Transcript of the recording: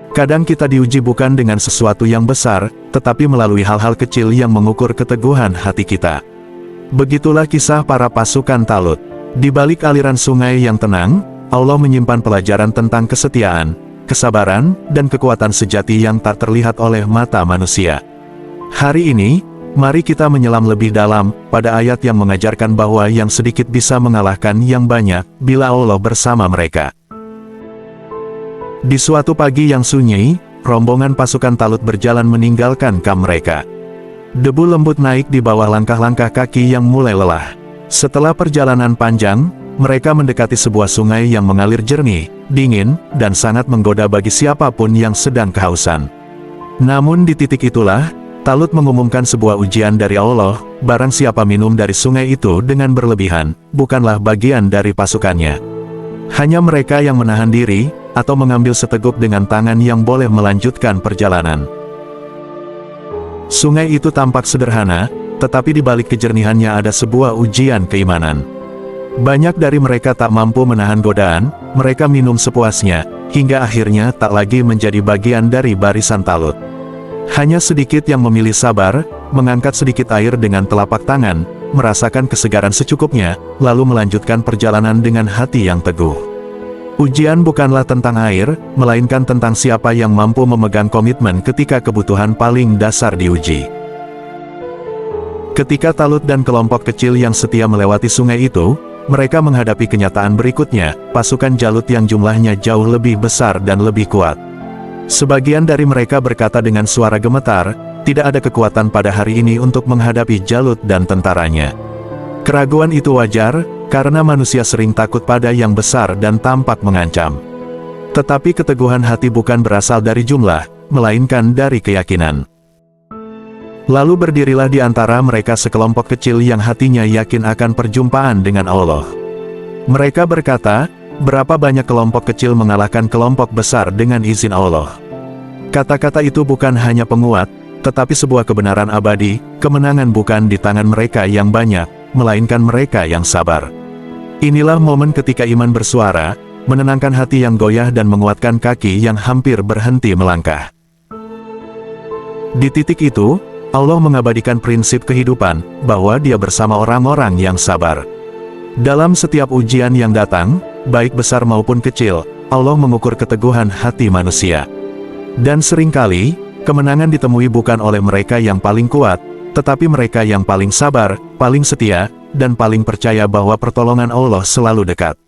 Kadang kita diuji bukan dengan sesuatu yang besar, tetapi melalui hal-hal kecil yang mengukur keteguhan hati kita. Begitulah kisah para pasukan Talut. Di balik aliran sungai yang tenang, Allah menyimpan pelajaran tentang kesetiaan, kesabaran, dan kekuatan sejati yang tak terlihat oleh mata manusia. Hari ini, mari kita menyelam lebih dalam pada ayat yang mengajarkan bahwa yang sedikit bisa mengalahkan yang banyak bila Allah bersama mereka. Di suatu pagi yang sunyi, rombongan pasukan Talut berjalan meninggalkan kamp mereka. Debu lembut naik di bawah langkah-langkah kaki yang mulai lelah. Setelah perjalanan panjang, mereka mendekati sebuah sungai yang mengalir jernih, dingin, dan sangat menggoda bagi siapapun yang sedang kehausan. Namun di titik itulah, Talut mengumumkan sebuah ujian dari Allah, barang siapa minum dari sungai itu dengan berlebihan, bukanlah bagian dari pasukannya. Hanya mereka yang menahan diri, atau mengambil seteguk dengan tangan yang boleh melanjutkan perjalanan. Sungai itu tampak sederhana, tetapi di balik kejernihannya ada sebuah ujian keimanan. Banyak dari mereka tak mampu menahan godaan, mereka minum sepuasnya, hingga akhirnya tak lagi menjadi bagian dari barisan Talut. Hanya sedikit yang memilih sabar, mengangkat sedikit air dengan telapak tangan, merasakan kesegaran secukupnya, lalu melanjutkan perjalanan dengan hati yang teguh. Ujian bukanlah tentang air, melainkan tentang siapa yang mampu memegang komitmen ketika kebutuhan paling dasar diuji. Ketika Talut dan kelompok kecil yang setia melewati sungai itu, mereka menghadapi kenyataan berikutnya, pasukan Jalut yang jumlahnya jauh lebih besar dan lebih kuat. Sebagian dari mereka berkata dengan suara gemetar, tidak ada kekuatan pada hari ini untuk menghadapi Jalut dan tentaranya. Keraguan itu wajar, karena manusia sering takut pada yang besar dan tampak mengancam. Tetapi keteguhan hati bukan berasal dari jumlah, melainkan dari keyakinan. Lalu berdirilah di antara mereka sekelompok kecil yang hatinya yakin akan perjumpaan dengan Allah. Mereka berkata, berapa banyak kelompok kecil mengalahkan kelompok besar dengan izin Allah. Kata-kata itu bukan hanya penguat, tetapi sebuah kebenaran abadi. Kemenangan bukan di tangan mereka yang banyak, melainkan mereka yang sabar. Inilah momen ketika iman bersuara, menenangkan hati yang goyah dan menguatkan kaki yang hampir berhenti melangkah. Di titik itu, Allah mengabadikan prinsip kehidupan, bahwa Dia bersama orang-orang yang sabar. Dalam setiap ujian yang datang, baik besar maupun kecil, Allah mengukur keteguhan hati manusia. Dan seringkali, kemenangan ditemui bukan oleh mereka yang paling kuat, tetapi mereka yang paling sabar, paling setia, dan paling percaya bahwa pertolongan Allah selalu dekat.